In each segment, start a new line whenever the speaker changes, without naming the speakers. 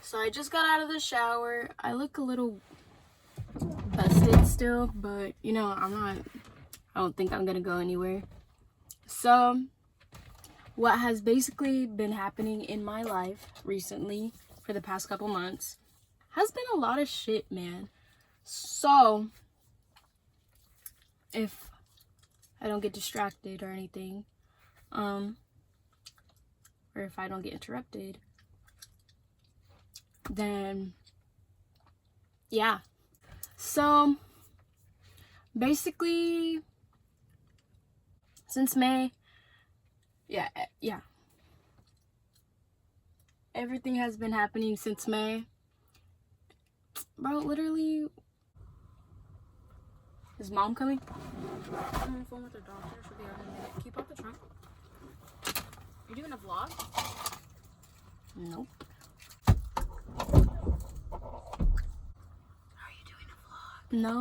So I just got out of the shower. I look a little busted still, but you know, I don't think I'm gonna go anywhere. So what has basically been happening in my life recently for the past couple months has been a lot of shit, man. So if I don't get distracted or anything, or if I don't get interrupted, then yeah. So basically since May, yeah, everything has been happening since May, bro. Literally, is mom coming? I'm on the phone with the doctor. She'll be out in a minute. Keep out the trunk. You doing a vlog? Nope. Are you doing a vlog? No.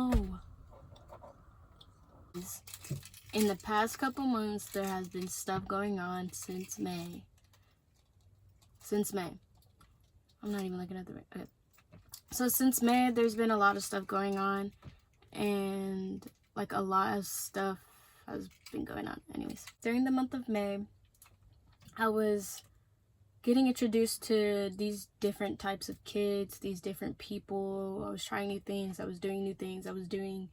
In the past couple months, there has been stuff going on since May. I'm not even looking at the right. Okay. So since May, there's been a lot of stuff going on, and like a lot of stuff has been going on. Anyways, during the month of May, I was getting introduced to these different types of kids, these different people. I was trying new things. I was doing new things. I was doing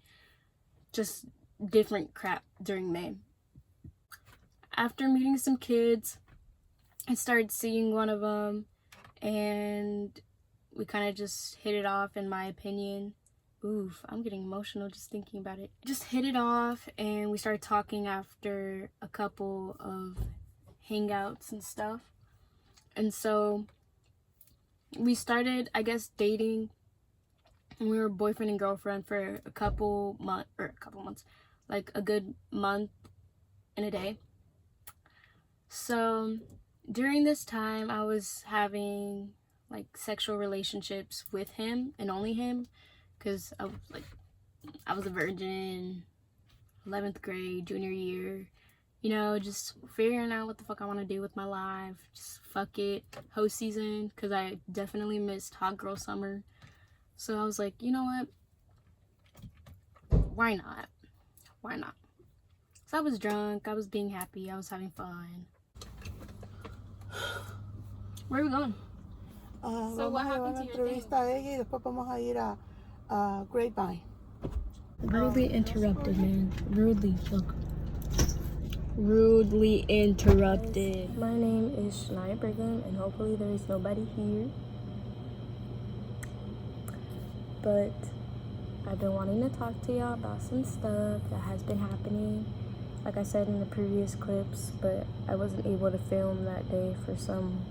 just different crap during May. After meeting some kids, I started seeing one of them, and we kind of just hit it off, in my opinion. Oof, I'm getting emotional just thinking about it. Just hit it off, and we started talking after a couple of hangouts and stuff. And so we started, I guess, dating, and we were boyfriend and girlfriend for a couple months, like a good month and a day. So during this time, I was having like sexual relationships with him and only him, because I was a virgin, 11th grade, junior year, you know, just figuring out what the fuck I want to do with my life. Just fuck it, hoe season, because I definitely missed hot girl summer. So I was like, you know what, why not? So I was drunk, I was being happy, I was having fun. Where are we going?
So what happened to your day? Y después vamos a ir a Grapevine.
Rudely interrupted, man. Rudely interrupted. My name is Shania Brigham, and hopefully there is nobody here. But I've been wanting to talk to y'all about some stuff that has been happening, like I said in the previous clips, but I wasn't able to film that day for some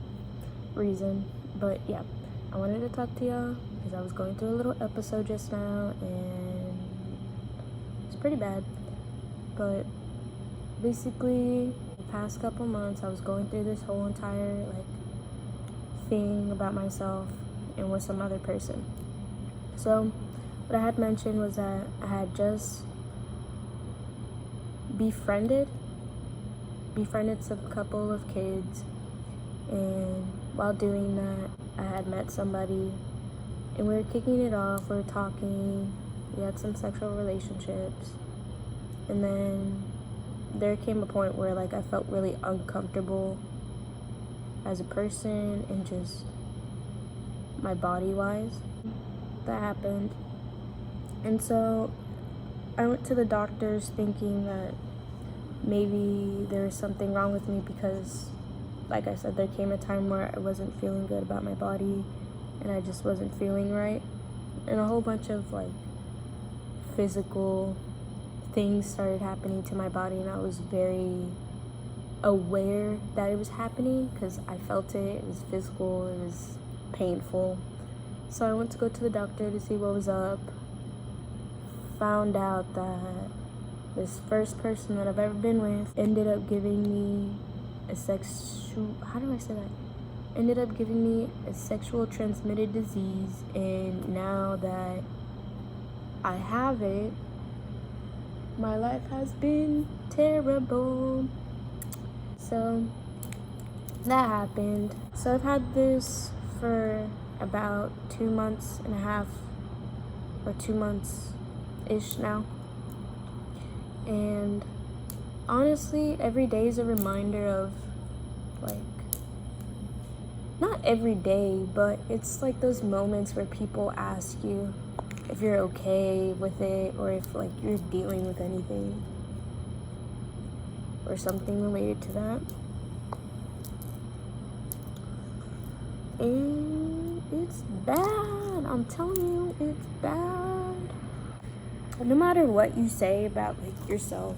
reason. But yeah, I wanted to talk to y'all because I was going through a little episode just now, and it's pretty bad. But basically, the past couple months, I was going through this whole entire thing about myself and with some other person. So what I had mentioned was that I had just befriended some couple of kids, and while doing that, I had met somebody, and we were kicking it off, we were talking, we had some sexual relationships, and then there came a point where I felt really uncomfortable as a person and just my body wise. That happened, and so I went to the doctors thinking that maybe there was something wrong with me, because like I said, there came a time where I wasn't feeling good about my body and I just wasn't feeling right, and a whole bunch of physical things started happening to my body, and I was very aware that it was happening because I felt it. It was physical, it was painful. So I went to go to the doctor to see what was up. Found out that this first person that I've ever been with ended up giving me ended up giving me a sexual transmitted disease, and now that I have it, my life has been terrible. So that happened. So I've had this for about 2.5 months or 2 months-ish now. And honestly, every day is a reminder of, like, not every day, but it's like those moments where people ask you if you're okay with it, or if like you're dealing with anything or something related to that. And it's bad. I'm telling you, it's bad. No matter what you say about like yourself,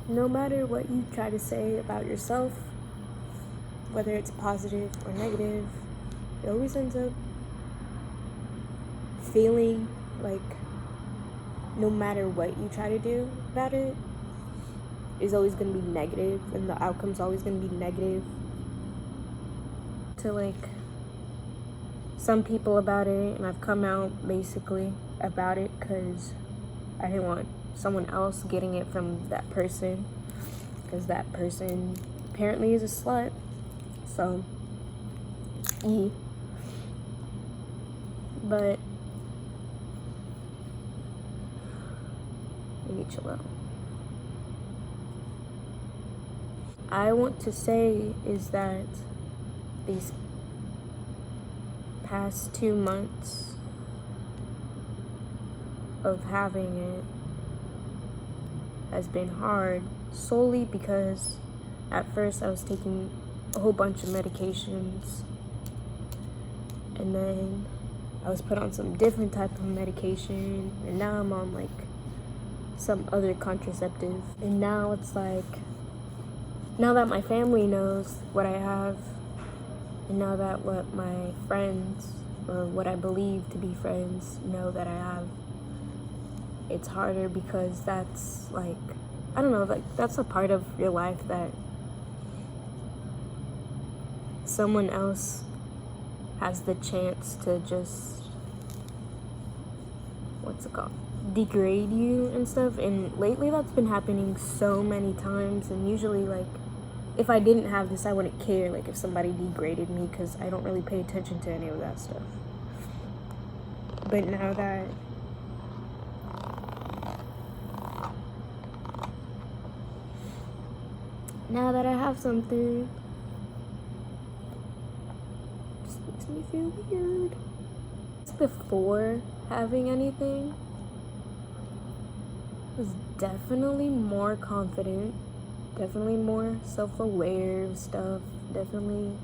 no matter what you try to say about yourself, whether it's positive or negative, it always ends up feeling like no matter what you try to do about it is always going to be negative, and the outcome's always going to be negative to like some people about it. And I've come out basically about it because I didn't want someone else getting it from that person, because that person apparently is a slut. So but let me chill out. I want to say is that these past 2 months of having it has been hard, solely because at first I was taking a whole bunch of medications, and then I was put on some different type of medication, and now I'm on like some other contraceptive. And now it's like, now that my family knows what I have, and now that what my friends, or what I believe to be friends, know that I have, it's harder, because that's like, I don't know, like that's a part of your life that someone else has the chance to just, what's it called, degrade you and stuff. And lately that's been happening so many times, and usually like if I didn't have this, I wouldn't care, like if somebody degraded me, because I don't really pay attention to any of that stuff. But now that I have something, it just makes me feel weird. Before having anything, I was definitely more confident, definitely more self-aware of stuff, definitely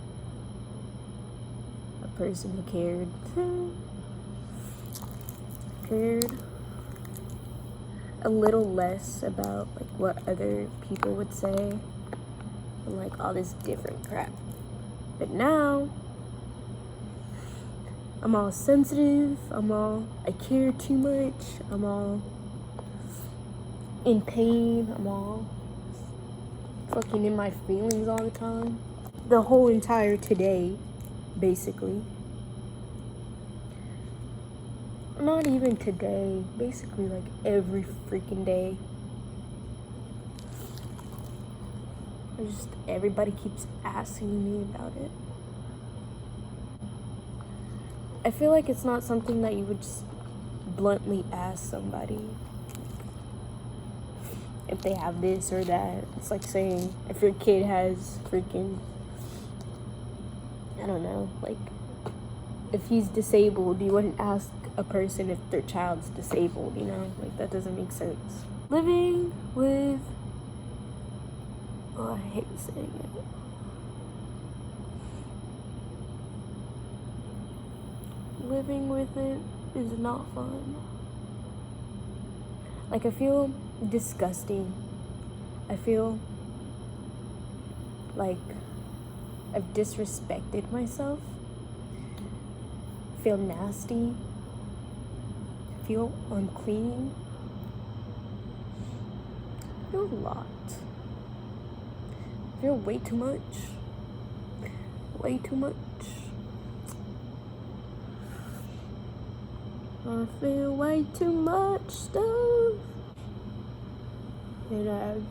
a person who cared a little less about like what other people would say, and like all this different crap. But now I'm all sensitive, I care too much, I'm all in pain, I'm all fucking in my feelings all the time. The whole entire today, basically. Not even today, basically like every freaking day. Everybody keeps asking me about it. I feel like it's not something that you would just bluntly ask somebody if they have this or that. It's like saying if your kid has freaking, I don't know, like if he's disabled, you wouldn't ask a person if their child's disabled, you know? Like that doesn't make sense. Living with, oh, I hate saying it. Living with it is not fun. Like I feel disgusting. I feel like I've disrespected myself. I feel nasty. I feel unclean. I feel a lot. I feel way too much. Way too much. I feel way too much stuff. And I've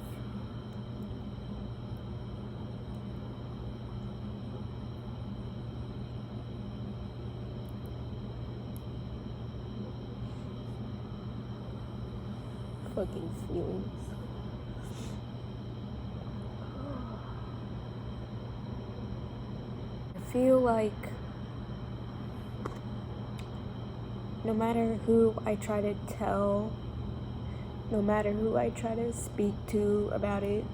fucking feelings. I feel like no matter who I try to tell, no matter who I try to speak to about it,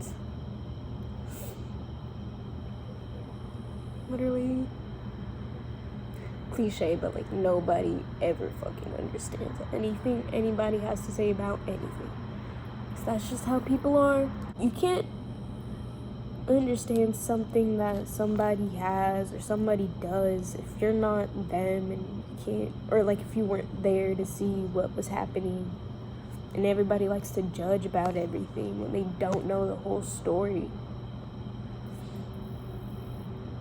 literally cliche, but like nobody ever fucking understands anything anybody has to say about anything. So that's just how people are. You can't understand something that somebody has or somebody does if you're not them, and you can't, or like if you weren't there to see what was happening. And everybody likes to judge about everything when they don't know the whole story.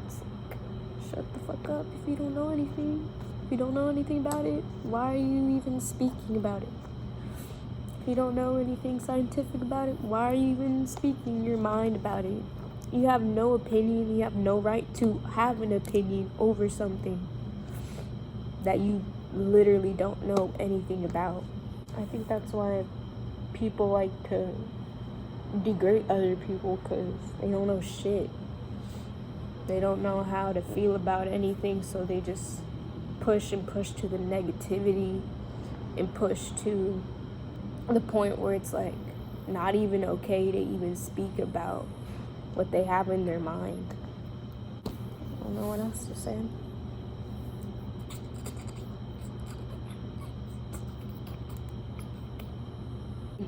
It's like, shut the fuck up if you don't know anything. If you don't know anything about it, why are you even speaking about it? If you don't know anything scientific about it, why are you even speaking your mind about it? You have no opinion. You have no right to have an opinion over something that you literally don't know anything about. I think that's why people like to degrade other people, because they don't know shit. They don't know how to feel about anything, so they just push to the negativity and push to the point where it's like not even okay to even speak about what they have in their mind. I don't know what else to say.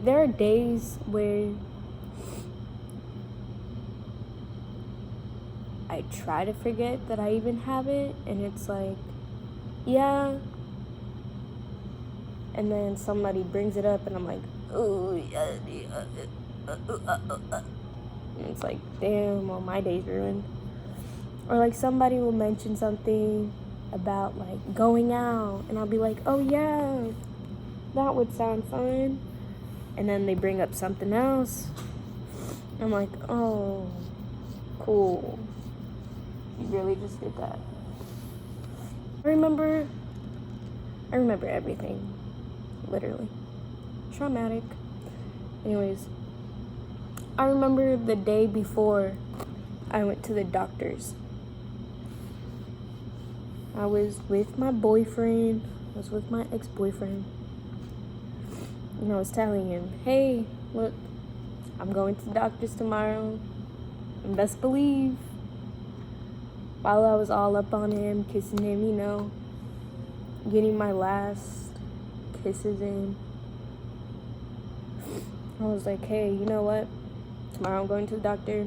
There are days where I try to forget that I even have it, and it's like, yeah. And then somebody brings it up, and I'm like, oh, yeah. And it's like, damn, well, my day's ruined. Or like somebody will mention something about like going out, and I'll be like, oh yeah, that would sound fun. And then they bring up something else. I'm like, oh, cool. You really just did that. I remember everything. Literally. Traumatic. Anyways, I remember the day before I went to the doctor's. I was with my boyfriend. I was with my ex-boyfriend. And I was telling him, hey, look, I'm going to the doctor's tomorrow. And best believe, while I was all up on him, kissing him, you know, getting my last kisses in, I was like, hey, you know what? Tomorrow I'm going to the doctor.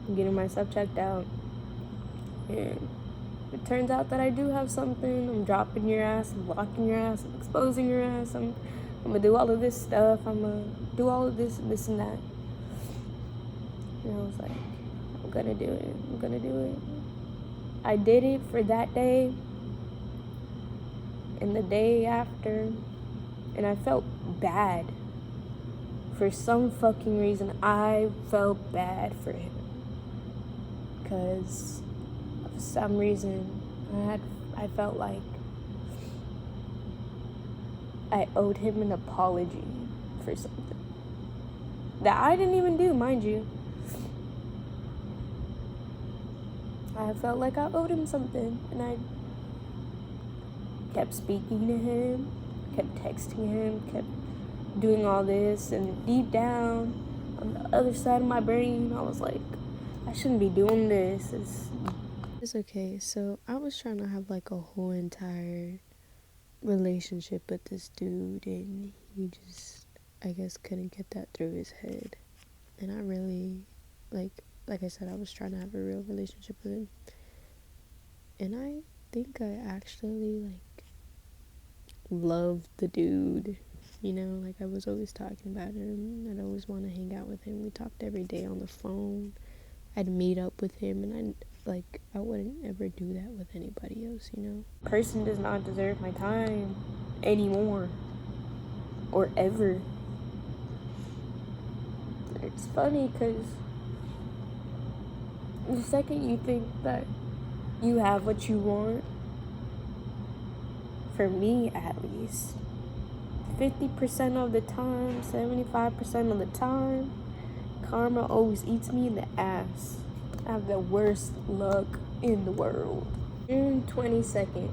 I'm getting myself checked out. And it turns out that I do have something. I'm dropping your ass, I'm blocking your ass, I'm exposing your ass, I'm gonna do all of this stuff, I'm gonna do all of this and this and that. And I was like, I'm gonna do it. I did it for that day and the day after, and I felt bad. For some fucking reason, I felt bad for him. Because for some reason, I felt like I owed him an apology for something that I didn't even do, mind you. I felt like I owed him something, and I kept speaking to him, kept texting him, kept doing all this, and deep down on the other side of my brain, I was like, I shouldn't be doing this. It's okay. So I was trying to have like a whole entire relationship with this dude, and he just, I guess, couldn't get that through his head. And I really, like I said, I was trying to have a real relationship with him, and I think I actually like loved the dude, you know, like I was always talking about him. I'd always want to hang out with him. We talked every day on the phone. I'd meet up with him, and I wouldn't ever do that with anybody else, you know. Person does not deserve my time. anymore or ever. It's funny because the second you think that you have what you want, for me at least, 50% of the time, 75% of the time, karma always eats me in the ass. I have the worst luck in the world. June 22nd,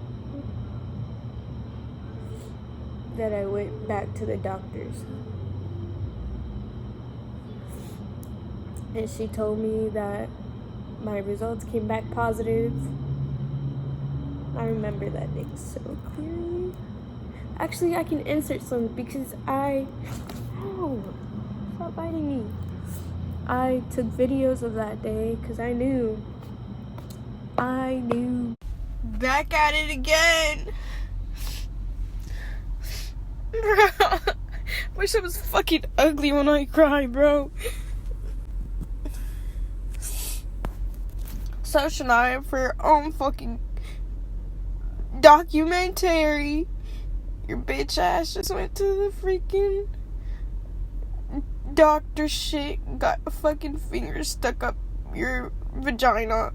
that I went back to the doctor's. And she told me that my results came back positive. I remember that day so clearly. Actually, I can insert some because ow, stop biting me. I took videos of that day because I knew. Back at it again. Bro, wish I was fucking ugly when I cry, bro. So Shania, for your own fucking documentary, your bitch ass just went to the freaking doctor shit, got a fucking finger stuck up your vagina.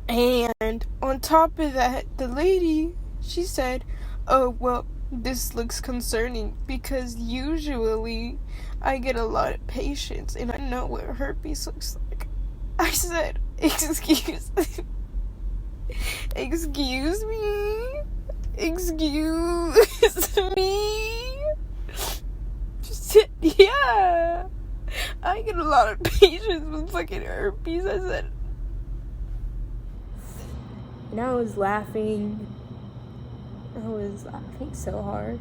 And on top of that, the lady, she said, oh, well, this looks concerning because usually I get a lot of patients and I know what herpes looks like. I said, excuse me? She said, yeah, I get a lot of patients with fucking herpes. I said, and I was laughing so hard.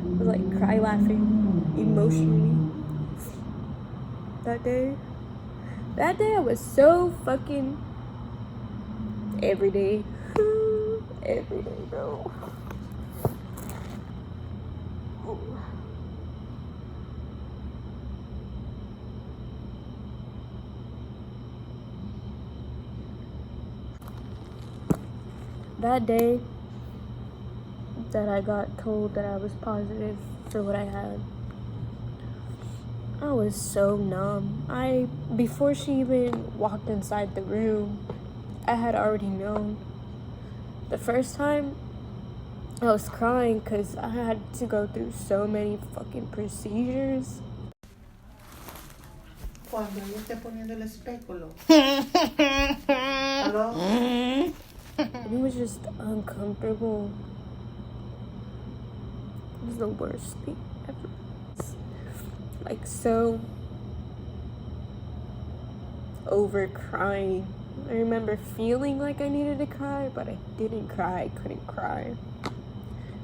I was like cry laughing emotionally. That day I was so fucking every day, bro. That day that I got told that I was positive for what I had, I was so numb. Before she even walked inside the room, I had already known. The first time, I was crying because I had to go through so many fucking procedures.
Cuando yo esté poniendo el espéculo. ¿Aló?
It was just uncomfortable. It was the worst thing ever. Like, so over crying. I remember feeling like I needed to cry, but I didn't cry. I couldn't cry.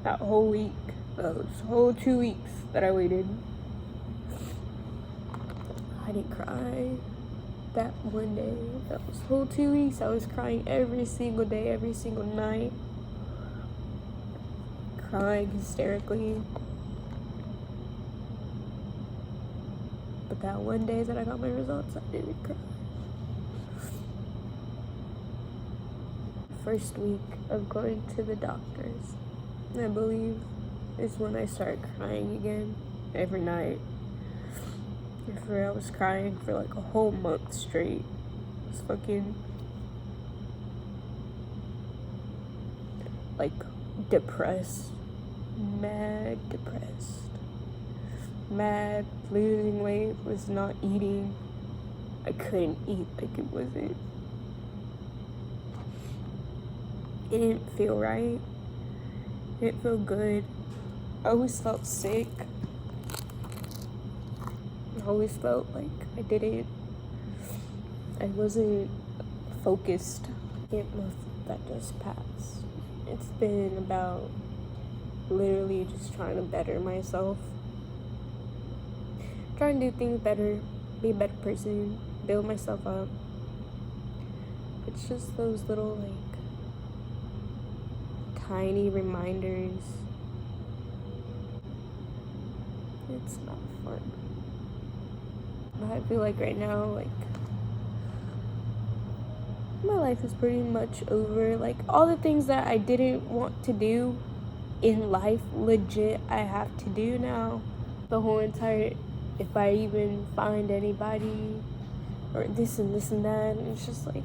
That whole week, those whole 2 weeks that I waited, I didn't cry. That one day, those whole 2 weeks, I was crying every single day, every single night. Crying hysterically. But that one day that I got my results, I didn't cry. First week of going to the doctors, I believe, is when I started crying again every night. I was crying for like a whole month straight. I was fucking like depressed, mad depressed, mad, losing weight, was not eating. I couldn't eat, like it wasn't. It didn't feel right. It didn't feel good. I always felt sick. I always felt like I wasn't focused. That just passed. It's been about literally just trying to better myself. Trying to do things better, be a better person, build myself up. It's just those little like tiny reminders. It's not fun. But I feel like right now, like my life is pretty much over. Like, all the things that I didn't want to do in life, legit, I have to do now. The whole entire, if I even find anybody, or this and this and that, and it's just like,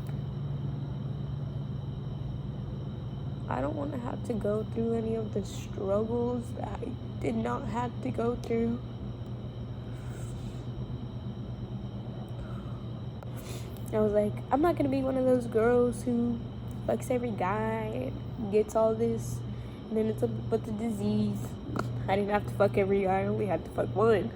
I don't want to have to go through any of the struggles that I did not have to go through. I was like, I'm not gonna be one of those girls who fucks every guy and gets all this, and then it's a but the disease. I didn't have to fuck every guy, I only had to fuck one.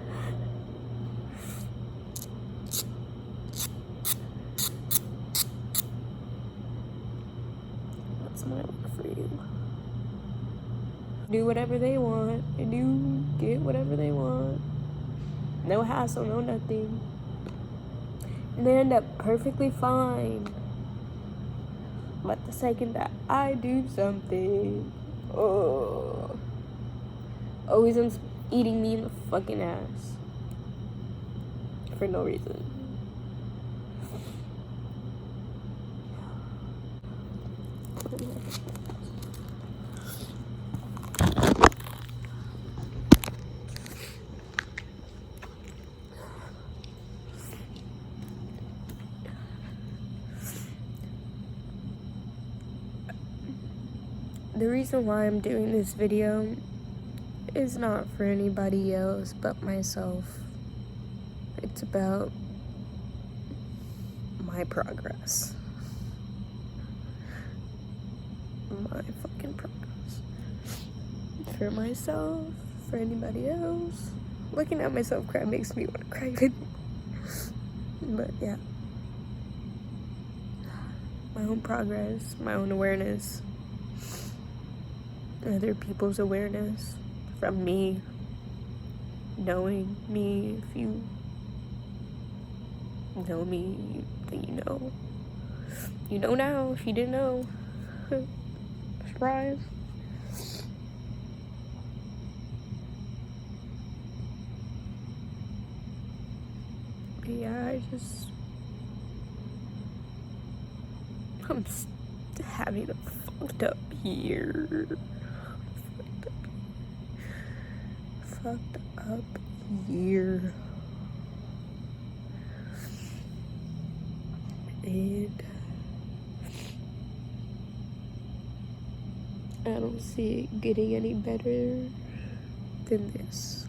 That's my work for you. Do whatever they want, and do get whatever they want. No hassle, no nothing. And they end up perfectly fine. But the second that I do something, oh, always ends up eating me in the fucking ass. For no reason. The reason why I'm doing this video is not for anybody else but myself. It's about my progress. My fucking progress. For myself, for anybody else. Looking at myself cry makes me want to cry even more. But yeah. My own progress, my own awareness. Other people's awareness from me, knowing me. If you know me, then you know. You know now. If you didn't know, surprise. But yeah, I'm having a fucked up year. Fucked up year. And I don't see it getting any better than this.